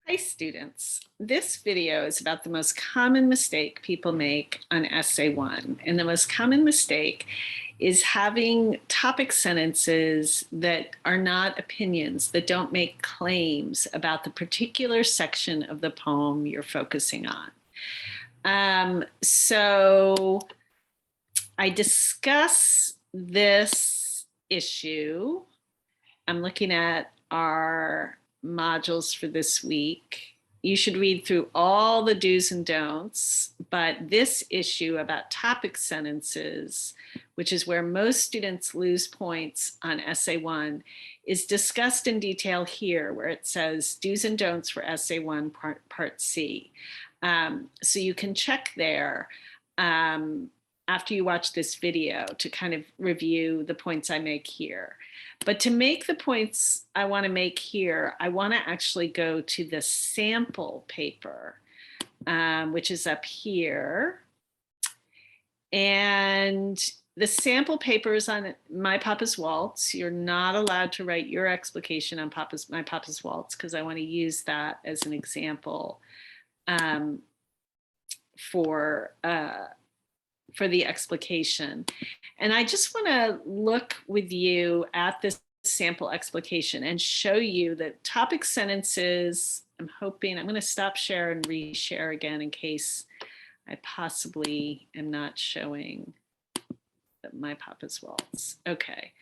Hi students, this video is about the most common mistake people make on Essay 1. And the most common mistake is having topic sentences that are not opinions, that don't make claims about the particular section of the poem you're focusing on. So I discuss this issue. I'm looking at our modules for this week. You should read through all the do's and don'ts, but this issue about topic sentences, which is where most students lose points on Essay 1, is discussed in detail here, where it says do's and don'ts for Essay 1 part C. So you can check there after you watch this video to kind of review the points I make here. But to make the points I want to make here, I want to actually go to the sample paper, which is up here. And the sample paper is on My Papa's Waltz. You're not allowed to write your explication on My Papa's Waltz because I want to use that as an example for the explication. And I just want to look with you at this sample explication and show you that topic sentences, I'm going to stop share and reshare again in case I possibly am not showing My Papa's Waltz. Okay.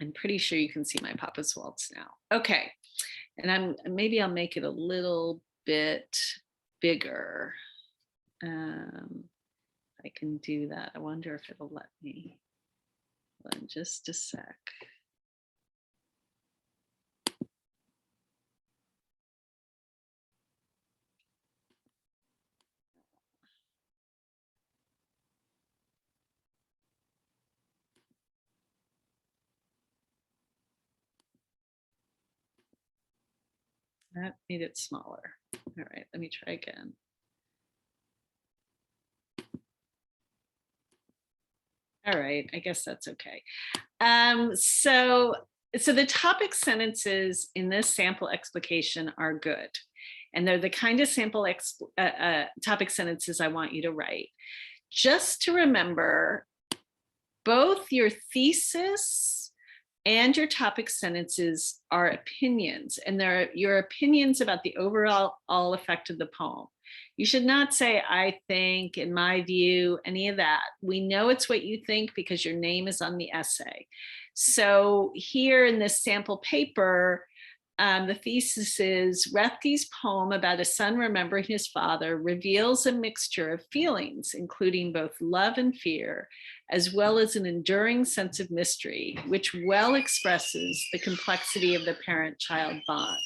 I'm pretty sure you can see My Papa's Waltz now. Okay. And maybe I'll make it a little bit bigger. I can do that. I wonder if it'll let me. Hold on just a sec. That made it smaller. All right, let me try again. All right, I guess that's okay. So the topic sentences in this sample explication are good. And they're the kind of sample topic sentences I want you to write. Just to remember, both your thesis and your topic sentences are opinions, and they're your opinions about the overall effect of the poem. You should not say, I think, in my view, any of that. We know it's what you think because your name is on the essay. So here in this sample paper, the thesis is Roethke's poem about a son remembering his father reveals a mixture of feelings, including both love and fear, as well as an enduring sense of mystery, which well expresses the complexity of the parent-child bond.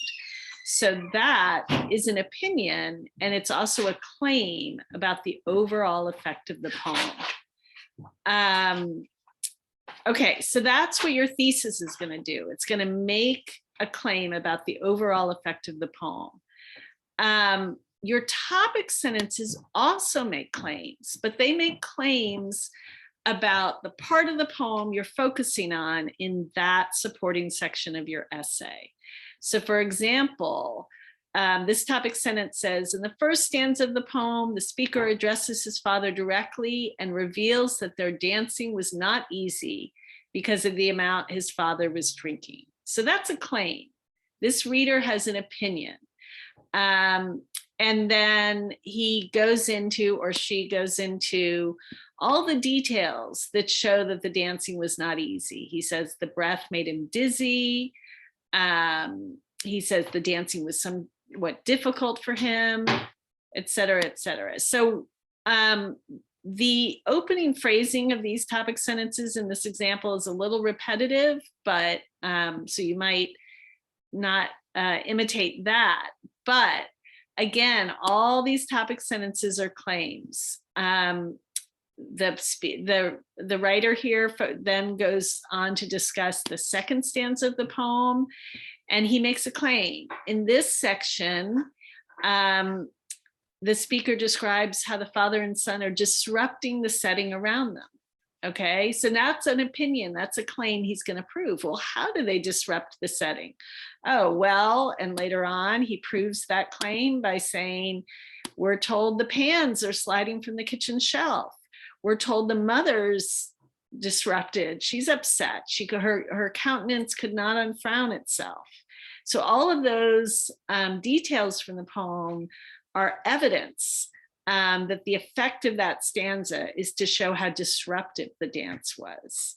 So that is an opinion, and it's also a claim about the overall effect of the poem. Okay, so that's what your thesis is going to do. It's going to make a claim about the overall effect of the poem. Your topic sentences also make claims, but they make claims about the part of the poem you're focusing on in that supporting section of your essay. So for example, this topic sentence says, in the first stanza of the poem, the speaker addresses his father directly and reveals that their dancing was not easy because of the amount his father was drinking. So that's a claim. This reader has an opinion. And then he goes into, or she goes into, all the details that show that the dancing was not easy. He says the breath made him dizzy. He says the dancing was somewhat difficult for him, et cetera, et cetera. So the opening phrasing of these topic sentences in this example is a little repetitive, but so you might not imitate that. But again, all these topic sentences are claims. The writer here then goes on to discuss the second stanza of the poem, and he makes a claim. In this section, the speaker describes how the father and son are disrupting the setting around them. Okay, so that's an opinion, that's a claim he's going to prove. Well, how do they disrupt the setting? oh, well, and later on, he proves that claim by saying, we're told the pans are sliding from the kitchen shelf. We're told the mother's disrupted. She's upset. Her countenance could not unfrown itself. So all of those details from the poem are evidence that the effect of that stanza is to show how disruptive the dance was.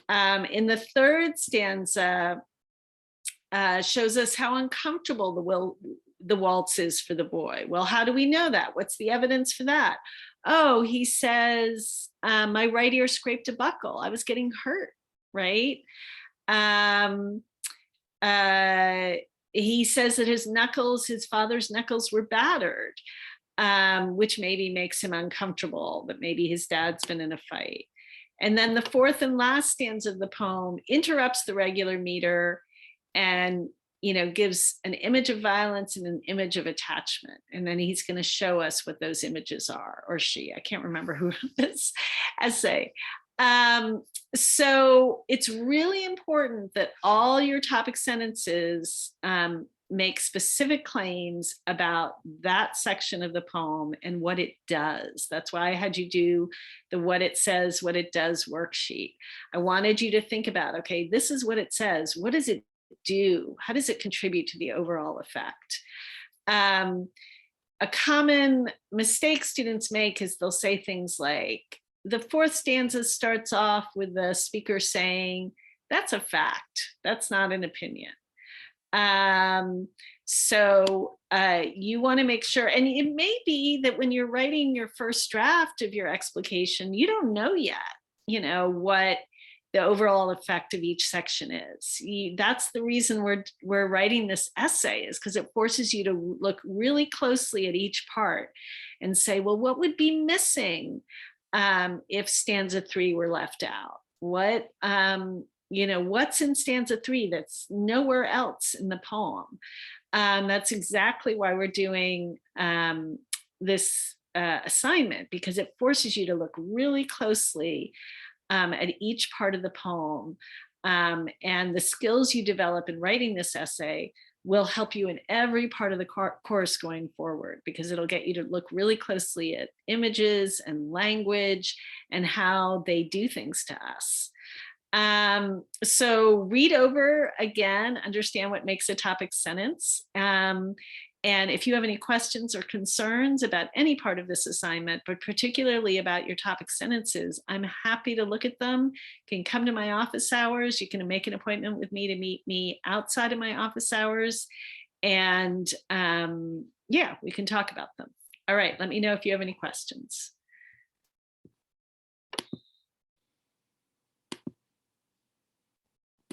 In the third stanza, shows us how uncomfortable the waltz is for the boy. Well, how do we know that? What's the evidence for that? Oh, he says, my right ear scraped a buckle. I was getting hurt, right? He says that his father's knuckles were battered, which maybe makes him uncomfortable, that maybe his dad's been in a fight. And then the fourth and last stanza of the poem interrupts the regular meter and gives an image of violence and an image of attachment. And then he's going to show us what those images are, or she. I can't remember who wrote this essay. So it's really important that all your topic sentences make specific claims about that section of the poem and what it does. That's why I had you do the what it says, what it does worksheet. I wanted you to think about, okay, this is what it says. What does it do? How does it contribute to the overall effect? A common mistake students make is they'll say things like, the fourth stanza starts off with the speaker saying, that's a fact, that's not an opinion. So you want to make sure, and it may be that when you're writing your first draft of your explication, you don't know yet, what the overall effect of each section is. That's the reason we're writing this essay, is because it forces you to look really closely at each part and say, well, what would be missing if stanza 3 were left out? What, what's in stanza 3 that's nowhere else in the poem? That's exactly why we're doing this assignment, because it forces you to look really closely at each part of the poem. And the skills you develop in writing this essay will help you in every part of the course going forward, because it'll get you to look really closely at images and language and how they do things to us. So read over again, understand what makes a topic sentence. And if you have any questions or concerns about any part of this assignment, but particularly about your topic sentences, I'm happy to look at them. You can come to my office hours. You can make an appointment with me to meet me outside of my office hours. And yeah, we can talk about them. All right, let me know if you have any questions.